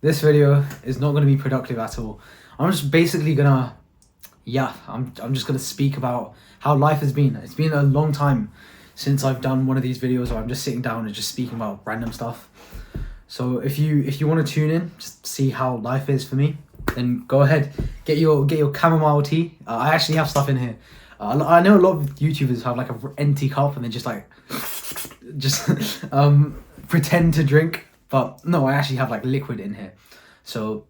this video is not going to be productive at all. I'm just basically gonna, I'm just gonna speak about how life has been. It's been a long time since I've done one of these videos where I'm just sitting down and just speaking about random stuff. So if you want to tune in, just see how life is for me, then go ahead, get your chamomile tea. I actually have stuff in here. I know a lot of YouTubers have like an empty cup and they just like pretend to drink, but no, I actually have like liquid in here. So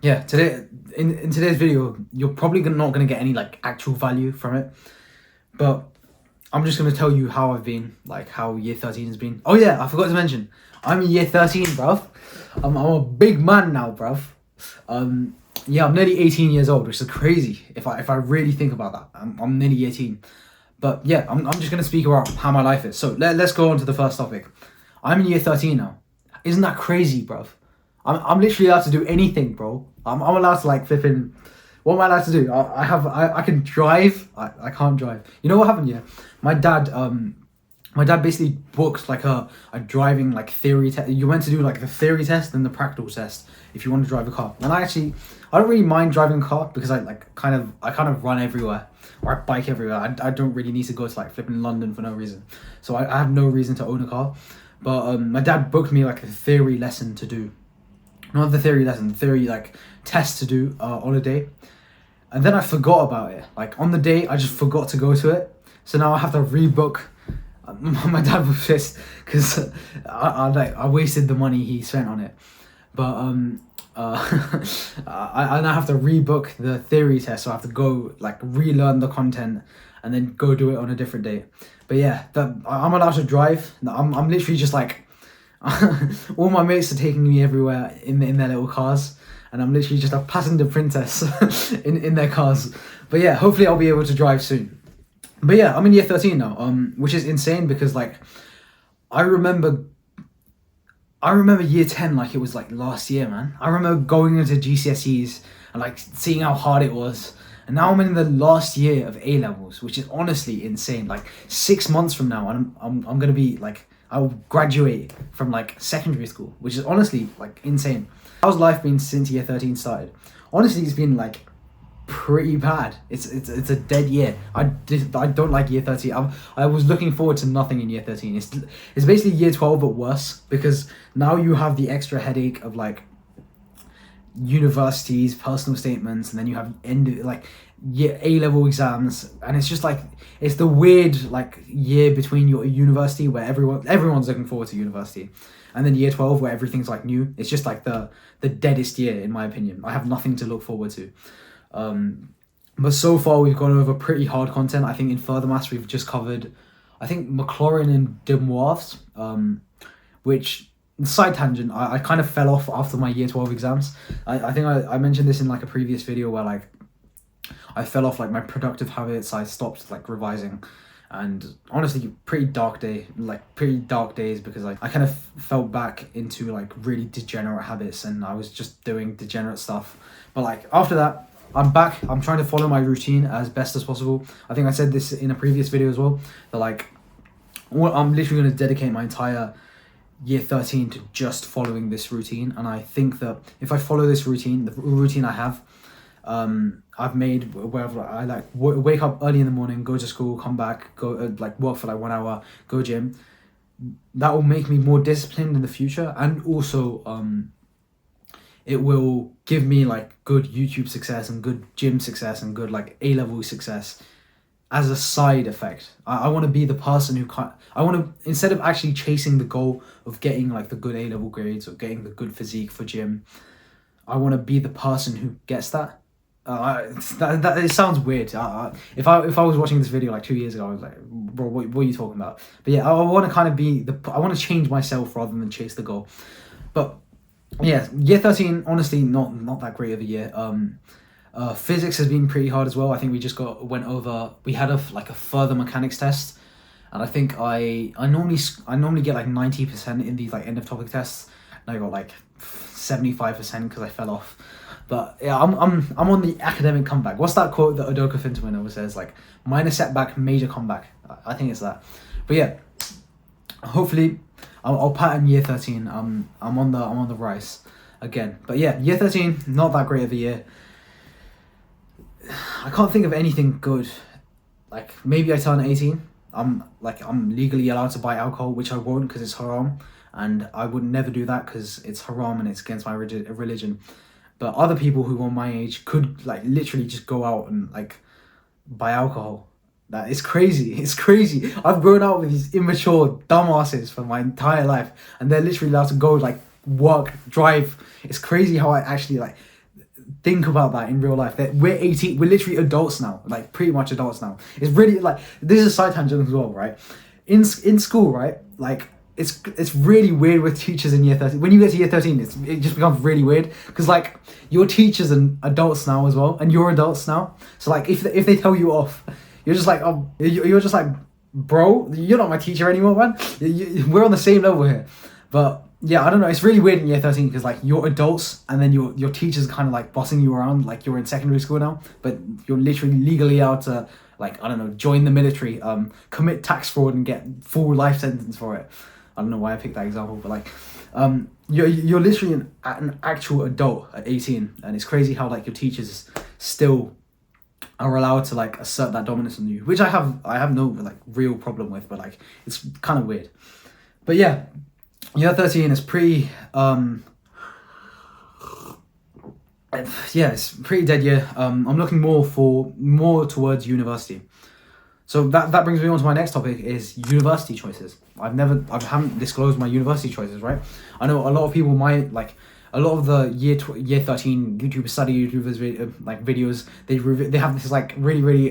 yeah, today in today's video, you're probably not gonna get any like actual value from it, but I'm just gonna tell you how I've been, like how year 13 has been. Oh yeah, I forgot to mention, I'm in year 13, bruv. I'm a big man now, bruv. Yeah, I'm nearly 18 years old, which is crazy if I really think about that. I'm nearly 18. But yeah, I'm just gonna speak about how my life is. So let's go on to the first topic. I'm in year 13 now. Isn't that crazy, bruv? I'm literally allowed to do anything, bro. I'm allowed to like flipping. What am I allowed to do? I can drive. I can't drive. You know what happened? Yeah, my dad basically booked like a driving like theory test. You went to do like the theory test and the practical test if you want to drive a car. And I don't really mind driving a car because I kind of run everywhere, or I bike everywhere. I don't really need to go to like flipping London for no reason. So I have no reason to own a car. But my dad booked me like a theory lesson to do. Not the theory lesson, the theory like test to do on a day. And then I forgot about it. Like on the day, I just forgot to go to it. So now I have to rebook. My dad was pissed because I wasted the money he spent on it. But I now have to rebook the theory test. So I have to go like relearn the content and then go do it on a different day. But yeah, I'm allowed to drive. I'm literally just like, all my mates are taking me everywhere in their little cars, and I'm literally just a passenger princess in their cars. But yeah, hopefully I'll be able to drive soon. But yeah, I'm in year 13 now, which is insane because like I remember year 10 like it was like last year, man. I remember going into GCSEs and like seeing how hard it was. And now I'm in the last year of A levels, which is honestly insane. Like 6 months from now, I'm gonna be like, I'll graduate from like secondary school, which is honestly like insane. How's life been since year 13 started? Honestly, it's been like pretty bad. It's a dead year. I don't like year 13. I was looking forward to nothing in year 13. It's basically year 12 but worse, because now you have the extra headache of like universities, personal statements, and then you have year A-level exams, and it's just like it's the weird like year between your university where everyone's looking forward to university, and then year 12 where everything's like new. It's just like the deadest year in my opinion. I have nothing to look forward to. But so far we've gone over pretty hard content. I think in further maths we've just covered, I think, Maclaurin and de Moivre's, which, side tangent, I kind of fell off after my year 12 exams. I think I mentioned this in like a previous video where like I fell off like my productive habits. I stopped like revising, and honestly pretty dark days because I kind of fell back into like really degenerate habits, and I was just doing degenerate stuff. But like after that, I'm back. I'm trying to follow my routine as best as possible. I think I said this in a previous video as well, that like I'm literally going to dedicate my entire year 13 to just following this routine. And I think that if I follow this routine, the routine I have, I've made, wherever I like wake up early in the morning, go to school, come back, go like work for like 1 hour, go gym, that will make me more disciplined in the future. And also it will give me like good YouTube success and good gym success and good like A-level success as a side effect. I want to be the person who I want to, instead of actually chasing the goal of getting like the good A-level grades or getting the good physique for gym, I want to be the person who gets that. It sounds weird. If I was watching this video like 2 years ago, I was like, bro, what are you talking about? But yeah, I want to kind of be I want to change myself rather than chase the goal. But yeah, year 13, honestly, not that great of a year. Physics has been pretty hard as well. I think we just we had a further mechanics test, and I think I normally get like 90% in these like end of topic tests, and I got like 75% because I fell off. But yeah, I'm on the academic comeback. What's that quote that Udoka Finterman always says? Like, minor setback, major comeback. I think it's that. But yeah, hopefully I'll pattern year 13. I'm on the rise. again. But yeah, year 13, not that great of a year. I can't think of anything good. Like, maybe I turn 18. I'm legally allowed to buy alcohol, which I won't because it's haram. And I would never do that because it's haram and it's against my religion. But other people who are my age could like literally just go out and like buy alcohol. That is crazy. It's crazy. I've grown up with these immature dumbasses for my entire life, and they're literally allowed to go like work, drive. It's crazy how I actually like think about that in real life. That we're 18, we're literally adults now, like pretty much adults now. It's really like, this is a side tangent as well, right? In school, right? Like it's really weird with teachers in year 13. When you get to year 13, it just becomes really weird because like your teachers and adults now as well, and you're adults now. So like if they tell you off, you're just like, oh, you're just like, bro, you're not my teacher anymore, man. We're on the same level here. But yeah, I don't know. It's really weird in year 13 because like you're adults and then your teachers kind of like bossing you around like you're in secondary school now, but you're literally legally out to like, I don't know, join the military, commit tax fraud and get full life sentence for it. I don't know why I picked that example, but like, you're literally an actual adult at 18, and it's crazy how like your teachers still are allowed to like assert that dominance on you, which I have no like real problem with, but like it's kind of weird. But yeah, year 13 is pretty it's pretty dead year. I'm looking more towards university. So that brings me on to my next topic, is university choices. I haven't disclosed my university choices, right? I know a lot of people might like, a lot of the year 13 YouTube study YouTubers like videos, they have this like really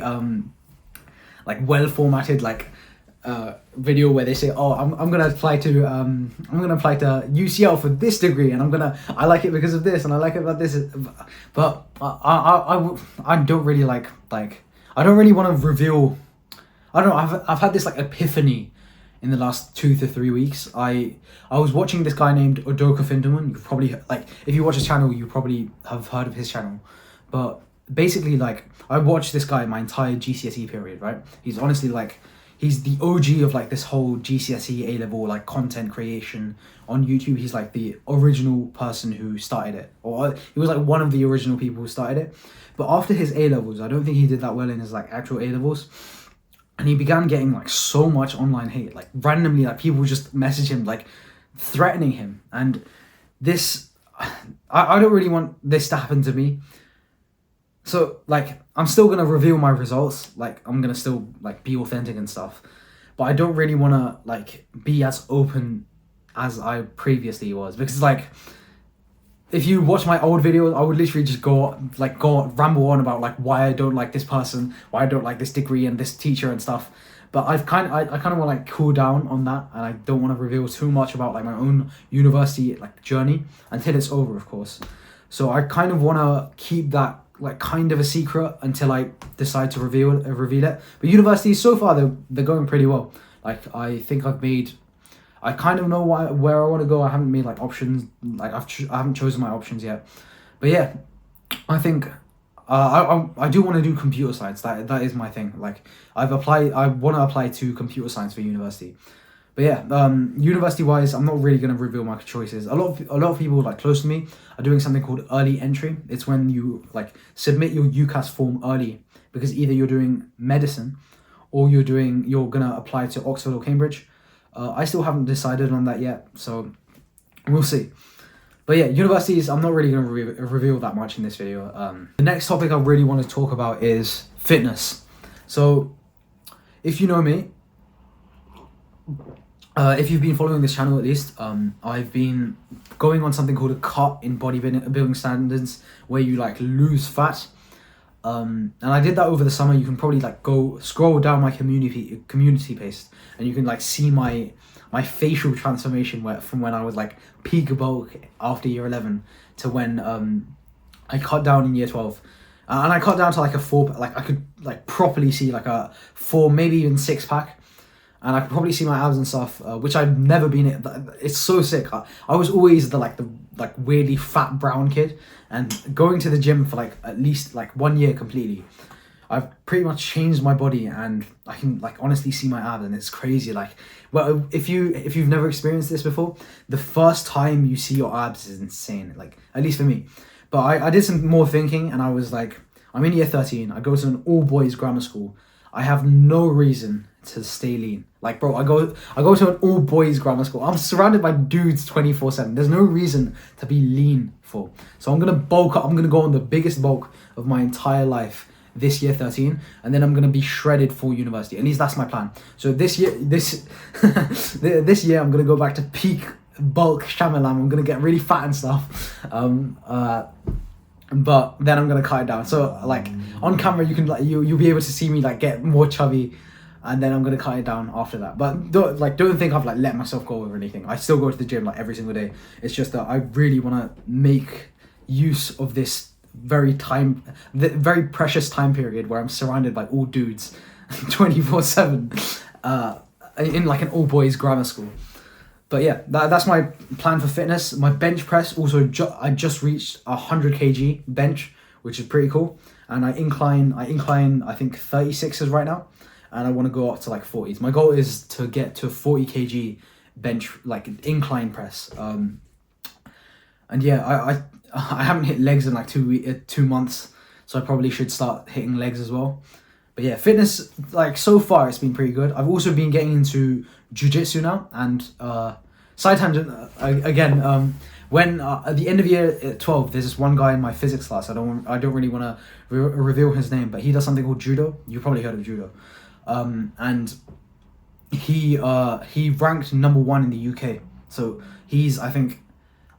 like well formatted like video where they say, oh, I'm gonna apply to UCL for this degree, and I like it because of this, and I like it about this. But I don't really like I don't really want to reveal. I don't know. I've had this like epiphany in the last 2 to 3 weeks. I was watching this guy named Udoka Finderman. You probably like, if you watch his channel, you probably have heard of his channel. But basically, like, I watched this guy my entire GCSE period. Right? He's honestly like, he's the OG of like this whole GCSE A-level like content creation on YouTube. He's like the original person who started it, or he was like one of the original people who started it. But after his A-levels, I don't think he did that well in his like actual A-levels. And he began getting like so much online hate, like randomly, like people just message him, like threatening him. And this, I don't really want this to happen to me. So like, I'm still going to reveal my results. Like I'm going to still like be authentic and stuff, but I don't really want to like be as open as I previously was, because like, if you watch my old videos, I would literally just go ramble on about like why I don't like this person, why I don't like this degree and this teacher and stuff. But I kind of want to like cool down on that, and I don't want to reveal too much about like my own university like journey until it's over, of course. So I kind of want to keep that like kind of a secret until I decide to reveal it. But university so far, they're going pretty well. Like I think I kind of know where I want to go. I haven't made like options, like I haven't chosen my options yet. But yeah, I think I do want to do computer science. That is my thing. Like I want to apply to computer science for university. But yeah, university wise, I'm not really going to reveal my choices. A lot of people like close to me are doing something called early entry. It's when you like submit your UCAS form early, because either you're doing medicine or you're gonna apply to Oxford or Cambridge. I still haven't decided on that yet, so we'll see. But yeah, universities, I'm not really going to reveal that much in this video. The next topic I really want to talk about is fitness. So, if you know me, if you've been following this channel at least, I've been going on something called a cut in bodybuilding standards, where you like lose fat. And I did that over the summer. You can probably like go scroll down my community page, and you can like see my facial transformation from when I was like peak bulk after year 11 to when I cut down in year 12, and I cut down to like a 4, like I could like properly see like a 4, maybe even 6 pack, and I could probably see my abs and stuff, which I've never been. It's so sick. I was always the weirdly fat brown kid, and going to the gym for like at least like 1 year completely, I've pretty much changed my body, and I can like honestly see my abs, and it's crazy. Like, well, if you've never experienced this before, the first time you see your abs is insane. Like, at least for me. But I did some more thinking, and I was like, I'm in year 13. I go to an all boys grammar school. I have no reason to stay lean. Like, bro, I go to an all boys grammar school. I'm surrounded by dudes 24/7. There's no reason to be lean for. So I'm gonna bulk up. I'm gonna go on the biggest bulk of my entire life this year 13, and then I'm gonna be shredded for university. At least that's my plan. So this year, this year I'm gonna go back to peak bulk Shamalam. I'm gonna get really fat and stuff. But then I'm gonna cut it down. So like on camera, you can like you'll be able to see me like get more chubby, and then I'm gonna cut it down after that. But don't think I've like let myself go or anything. I still go to the gym like every single day. It's just that I really want to make use of this very precious time period where I'm surrounded by all dudes 24/7 in like an all boys grammar school. But yeah, that's my plan for fitness. My bench press also I just reached 100 kg bench, which is pretty cool, and I incline I think 36s right now, and I want to go up to like 40s. My goal is to get to 40 kg bench, like incline press. And yeah, I haven't hit legs in like 2 months, so I probably should start hitting legs as well. But yeah, fitness, like so far it's been pretty good. I've also been getting into jiu-jitsu now, and side tangent again, when at the end of year 12 there's this one guy in my physics class. I don't really want to reveal his name, but he does something called judo. You've probably heard of judo. And he ranked number 1 in the UK. So he's, I think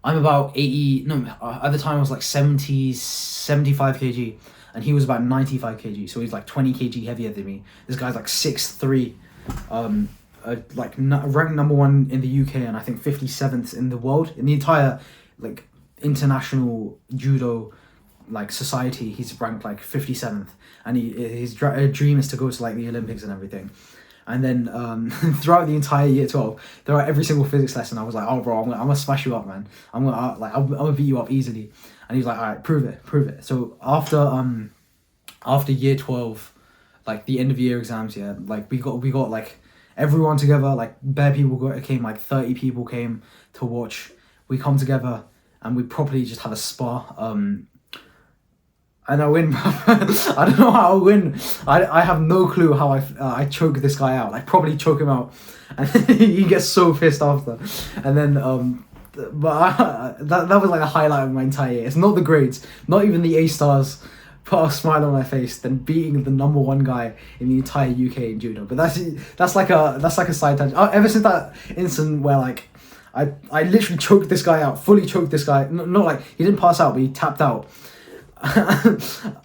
I'm about 80, no, at the time I was like 75 kg, and he was about 95 kg, so he's like 20 kg heavier than me. This guy's like 6'3", ranked number 1 in the UK, and I think 57th in the world, in the entire like international judo like society. He's ranked like 57th, and his dream is to go to like the Olympics and everything. And then throughout the entire year 12, throughout every single physics lesson, I was like, "Oh, bro, I'm gonna smash you up, man. I'm gonna beat you up easily." And he's like, "All right, prove it." So after year 12, like the end of year exams, yeah, like we got like everyone together, like bare people came, like 30 people came to watch. We come together and we properly just have a spar. And I win. I don't know how I win. I have no clue how I choke this guy out. Like probably choke him out, and he gets so pissed after. And then that was like a highlight of my entire year. It's not the grades, not even the A stars put a smile on my face than beating the number 1 guy in the entire UK in judo. But that's like a side tangent. Ever since that incident where like I literally choked this guy out, fully choked this guy. Not like he didn't pass out, but he tapped out.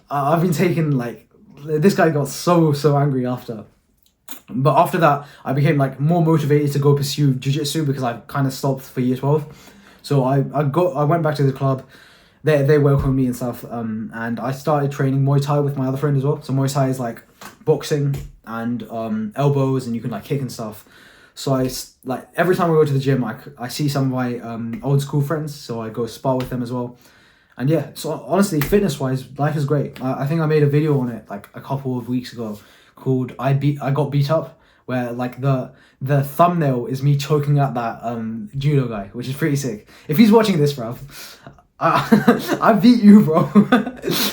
I've been taking like, this guy got so angry after. But after that, I became like more motivated to go pursue jiu-jitsu because I kind of stopped for year 12. So I went back to the club. They welcomed me and stuff. And I started training Muay Thai with my other friend as well. So Muay Thai is like boxing and elbows, and you can like kick and stuff. So I like every time I go to the gym, I see some of my old school friends. So I go spar with them as well. And yeah, so honestly, fitness-wise, life is great. I think I made a video on it like a couple of weeks ago called I Got Beat Up, where like the thumbnail is me choking out that judo guy, which is pretty sick. If he's watching this, bruv, I beat you, bro.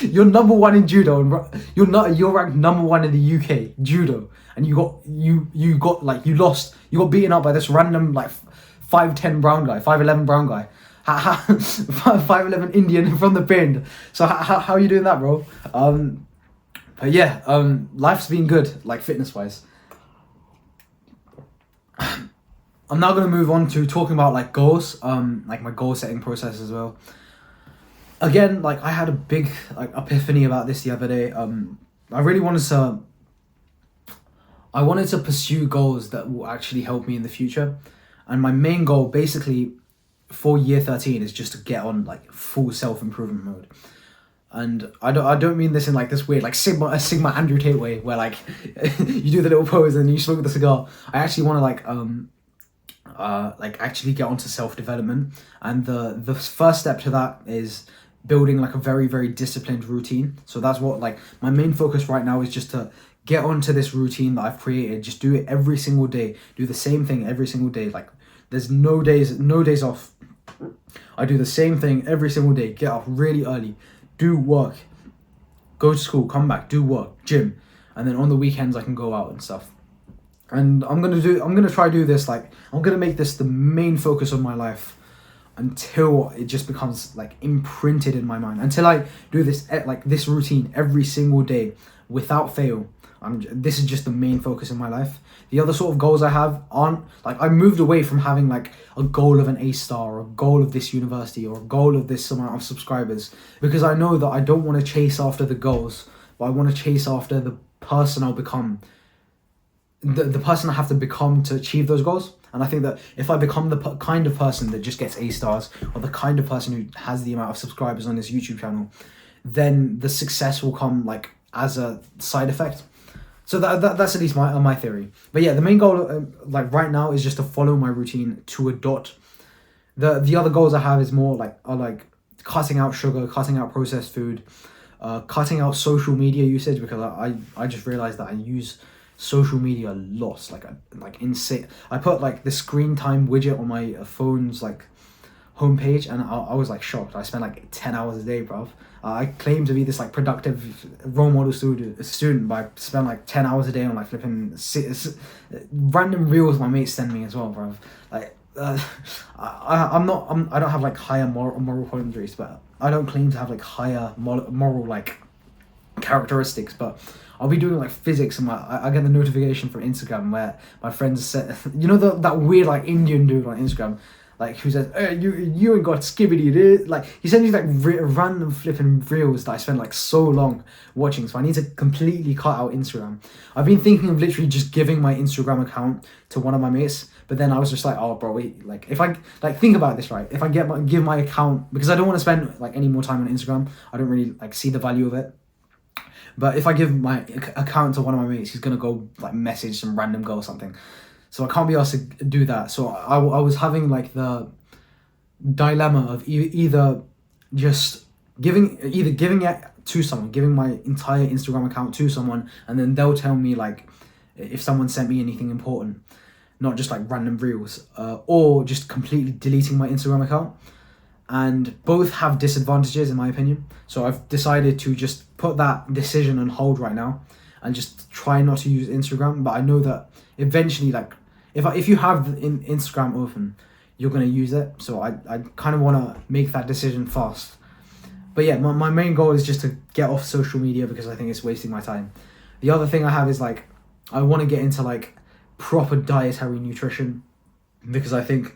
You're number 1 in judo, and you're ranked number 1 in the UK judo, and you got beaten up by this random like 5'10" brown guy, 5'11" brown guy. 5'11" Indian from the bin. So how are you doing that, bro? But yeah, life's been good, like fitness wise. I'm now gonna move on to talking about like goals, like my goal setting process as well. Again, like I had a big like epiphany about this the other day. I really wanted to pursue goals that will actually help me in the future, and my main goal basically for year 13 is just to get on like full self-improvement mode. And I don't mean this in like this weird like Sigma Andrew Tate way where like you do the little pose and you smoke the cigar. I actually want to like actually get onto self-development, and the first step to that is building like a very, very disciplined routine. So that's what, like, my main focus right now is just to get onto this routine that I've created. Just do it every single day. Do the same thing every single day. Like, there's no days off. I do the same thing every single day. Get up really early, do work, go to school, come back, do work, gym, and then on the weekends I can go out and stuff. And I'm gonna try to do this, like, I'm gonna make this the main focus of my life until it just becomes like imprinted in my mind, until I do this, like, this routine every single day without fail. This is just the main focus in my life. The other sort of goals I have aren't, like, I moved away from having like a goal of an A star or a goal of this university or a goal of this amount of subscribers, because I know that I don't want to chase after the goals, but I want to chase after the person I'll become, the person I have to become to achieve those goals. And I think that if I become the kind of person that just gets A stars, or the kind of person who has the amount of subscribers on this YouTube channel, then the success will come like as a side effect. So that's at least my theory. But yeah, the main goal, like right now, is just to follow my routine to a dot. The other goals I have is more like, are like cutting out sugar, cutting out processed food, cutting out social media usage, because I just realized that I use social media a lot, like insane. I put like the screen time widget on my phone's like homepage, and I was like shocked. I spent like 10 hours a day, bruv. I claim to be this like productive role model student, but I spend like 10 hours a day on like flipping random reels my mates send me as well, bruv. Like I don't have like higher moral boundaries, but I don't claim to have like higher moral like characteristics, but I'll be doing like physics, and I get the notification from Instagram where my friends said, you know, that weird like Indian dude on Instagram, like, who says, hey, you ain't got skibbity, dude. Like, he sends me like random flipping reels that I spend like so long watching, so I need to completely cut out Instagram. I've been thinking of literally just giving my Instagram account to one of my mates, but then I was just like, oh bro, wait, like, if I like think about this, right, if I give my account, because I don't want to spend like any more time on Instagram, I don't really like see the value of it. But if I give my account to one of my mates, he's gonna go like message some random girl or something. So I can't be asked to do that. So I was having like the dilemma of either giving it to someone, giving my entire Instagram account to someone, and then they'll tell me like if someone sent me anything important, not just like random reels, or just completely deleting my Instagram account. And both have disadvantages in my opinion. So I've decided to just put that decision on hold right now and just try not to use Instagram. But I know that eventually, like, if you have Instagram open, you're going to use it. So I kind of want to make that decision fast. But yeah, my main goal is just to get off social media, because I think it's wasting my time. The other thing I have is like, I want to get into like proper dietary nutrition, because I think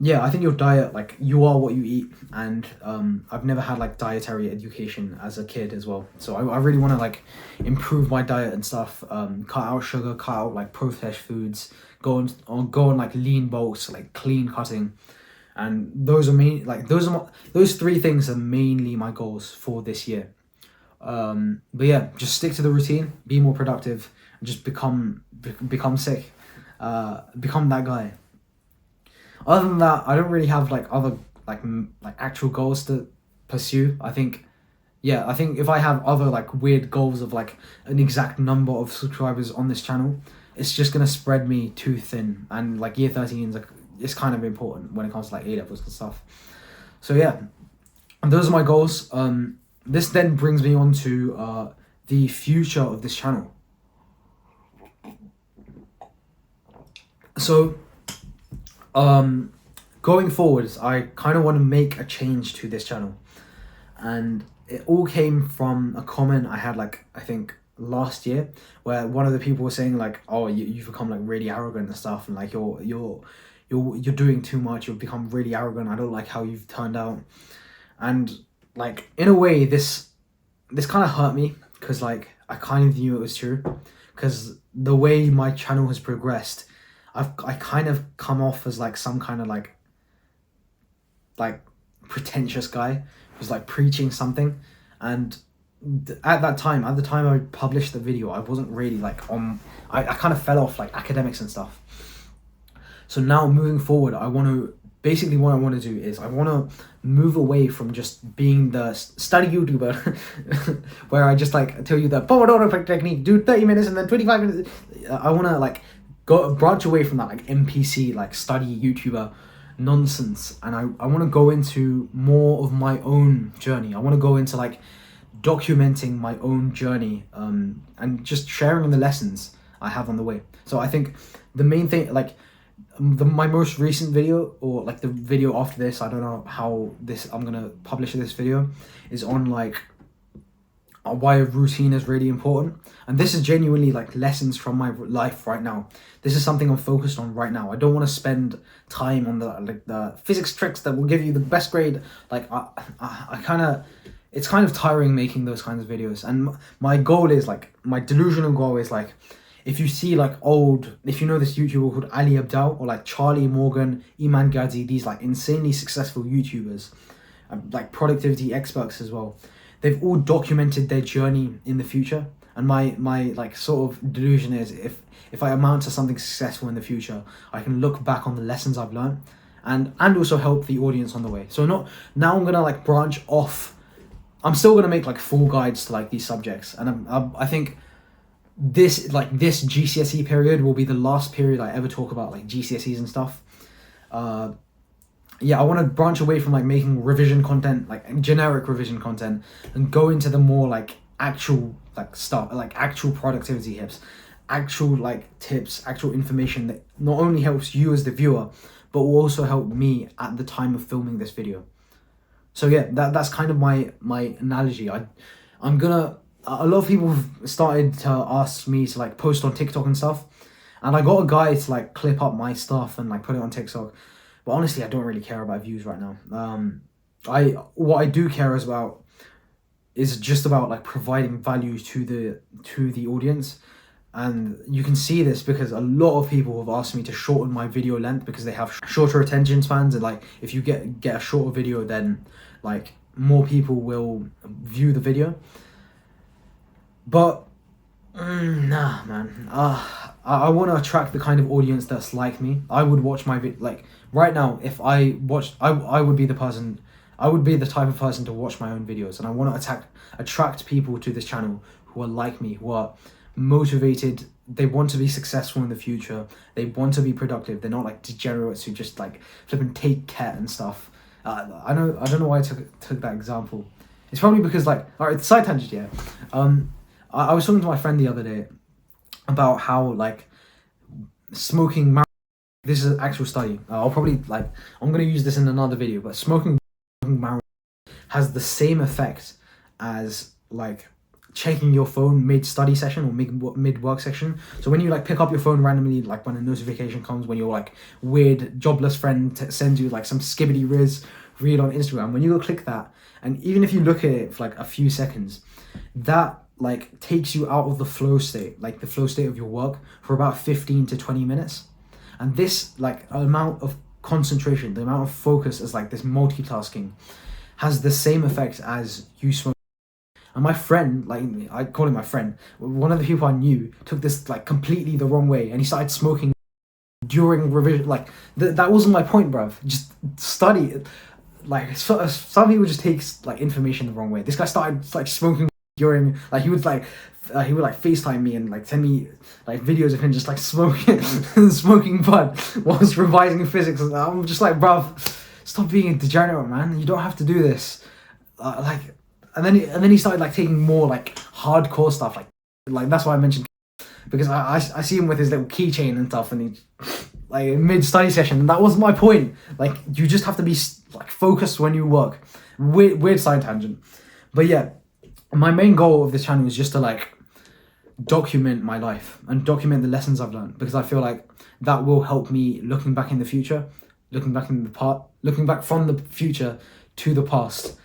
your diet, like, you are what you eat. And I've never had like dietary education as a kid as well. So I really want to like improve my diet and stuff, cut out sugar, cut out like processed foods, go on like lean bulks, like clean cutting. And those three things are mainly my goals for this year. But yeah, just stick to the routine, be more productive, and just become sick, become that guy. Other than that, I don't really have like other like actual goals to pursue. I think if I have other like weird goals of like an exact number of subscribers on this channel, it's just gonna spread me too thin. And like year 13 is like, it's kind of important when it comes to like A levels and stuff. So yeah, and those are my goals. This then brings me on to the future of this channel. So going forwards, I kind of want to make a change to this channel, and it all came from a comment I had like, I think last year, where one of the people was saying like, oh, you've become like really arrogant and stuff, and like you're doing too much, you've become really arrogant, I don't like how you've turned out. And like, in a way, this kind of hurt me, because like I kind of knew it was true, because the way my channel has progressed, I kind of come off as like some kind of like pretentious guy who's like preaching something. And at the time I published the video, I wasn't really like I kind of fell off like academics and stuff. So now moving forward, I want to basically what I want to do is I want to move away from just being the study YouTuber where I just like tell you the Pomodoro technique, do 30 minutes and then 25 minutes. I want to like go branch away from that like NPC, like study YouTuber nonsense, and I want to go into more of my own journey. I want to go into like documenting my own journey, and just sharing the lessons I have on the way. So I think the main thing, like my most recent video, or like the video after this, I don't know how I'm gonna publish this video, is on like why a routine is really important. And this is genuinely like lessons from my life right now. This is something I'm focused on right now. I don't want to spend time on the physics tricks that will give you the best grade. Like I kind of, it's kind of tiring making those kinds of videos. And my goal is like, my delusional goal is like, if you see like if you know this YouTuber called Ali Abdal, or like Charlie Morgan, Iman Ghazi, these like insanely successful YouTubers, like productivity experts as well, they've all documented their journey in the future. And my like sort of delusion is, if I amount to something successful in the future, I can look back on the lessons I've learned and also help the audience on the way. So now I'm gonna like branch off. I'm still gonna make like full guides to like these subjects, and I think this GCSE period will be the last period I ever talk about like GCSEs and stuff. Yeah, I want to branch away from like making revision content, like generic revision content, and go into the more like actual like stuff, like actual productivity tips, actual like tips, actual information that not only helps you as the viewer, but will also help me at the time of filming this video. So yeah, that's kind of my analogy. I'm gonna, a lot of people have started to ask me to like post on TikTok and stuff, and I got a guy to like clip up my stuff and like put it on TikTok. But honestly, I don't really care about views right now. What I do care is just about like providing value to the audience. And you can see this because a lot of people have asked me to shorten my video length because they have shorter attention spans, and like if you get a shorter video, then like more people will view the video. But nah, man. I want to attract the kind of audience that's like me. I would watch my like right now. If I watched, I would be the person. I would be the type of person to watch my own videos, and I want to attract people to this channel who are like me, who are motivated. They want to be successful in the future. They want to be productive. They're not like degenerates who just like flip and take cat and stuff. I don't know why I took that example. It's probably because like, all right, side tangent, yeah. I was talking to my friend the other day about how like smoking marijuana, this is an actual study. I'm gonna use this in another video, but smoking marijuana has the same effect as like checking your phone mid-study session or mid-work session. So when you like pick up your phone randomly, like when a notification comes, when your like weird jobless friend sends you like some skibbity riz reel on Instagram, when you go click that, and even if you look at it for like a few seconds, that like takes you out of the flow state, like the flow state of your work, for about 15 to 20 minutes. And this like amount of concentration, the amount of focus, as like this multitasking, has the same effect as you smoke. And my friend, like I call him my friend, one of the people I knew, took this like completely the wrong way, and he started smoking during revision. Like that wasn't my point, bruv. Just study. Like some people just take like information the wrong way. This guy started like smoking during, like he would FaceTime me and like send me like videos of him just like smoking bud whilst revising physics. And I'm just like, bruv, stop being a degenerate, man. You don't have to do this. And then he started like taking more like hardcore stuff, like that's why I mentioned, because I see him with his little keychain and stuff, and he like mid study session. And that was my point. Like you just have to be like focused when you work. Weird side tangent, but yeah, my main goal of this channel is just to like document my life and document the lessons I've learned, because I feel like that will help me looking back in the future, looking back from the future to the past.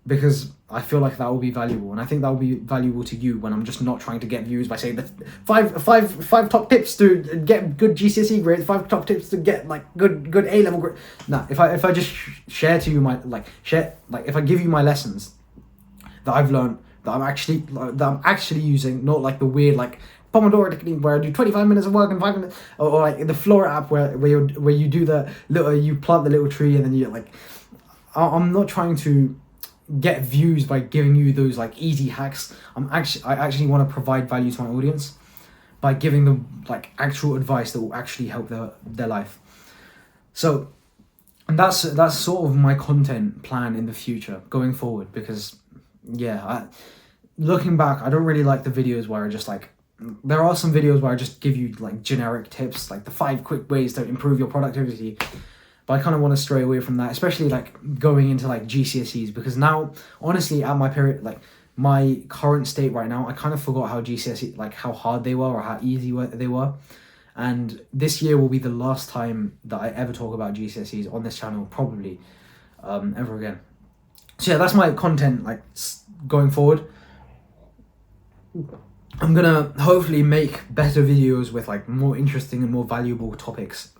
Because I feel like that will be valuable, and I think that will be valuable to you when I'm just not trying to get views by saying the five top tips to get good GCSE grades, 5 top tips to get like good A-level grade. Nah, if I just share to you if I give you my lessons that I've learned, that I'm actually using, not like the weird like Pomodoro technique where I do 25 minutes of work and 5 minutes, or like the Flora app where you do the little, you plant the little tree and then you like. I'm not trying to get views by giving you those like easy hacks. I actually want to provide value to my audience by giving them like actual advice that will actually help their life. So, and that's sort of my content plan in the future going forward, because looking back, I don't really like the videos where I just like, there are some videos where I just give you like generic tips, like the 5 quick ways to improve your productivity. But I kind of want to stray away from that, especially like going into like GCSEs, because now, honestly, at my period, like my current state right now, I kind of forgot how GCSE, like how hard they were or how easy they were. And this year will be the last time that I ever talk about GCSEs on this channel, probably ever again. So yeah, that's my content like going forward. I'm gonna hopefully make better videos with like more interesting and more valuable topics.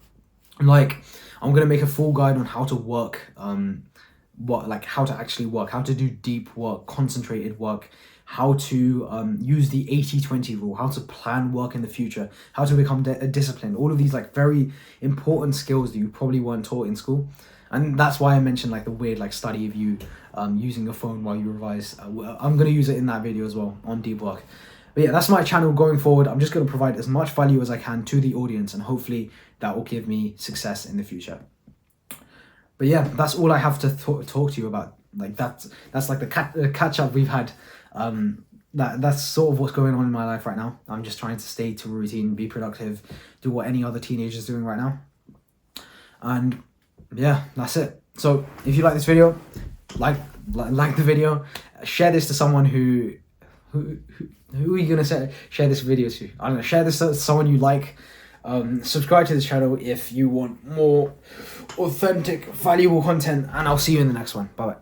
Like, I'm gonna make a full guide on how to work, how to actually work, how to do deep work, concentrated work, how to use the 80-20 rule, how to plan work in the future, how to become disciplined. All of these like very important skills that you probably weren't taught in school. And that's why I mentioned like the weird like study of you using your phone while you revise. I'm gonna use it in that video as well on deep work. But yeah, that's my channel going forward. I'm just going to provide as much value as I can to the audience, and hopefully that will give me success in the future. But yeah, that's all I have to talk to you about. Like that's like the catch up we've had. That's sort of what's going on in my life right now. I'm just trying to stay to routine, be productive, do what any other teenager is doing right now. And yeah, that's it. So if you like this video, like the video, share this to someone who are you gonna share this video to? I don't know. Share this to someone you like. Subscribe to this channel if you want more authentic, valuable content, and I'll see you in the next one. Bye bye.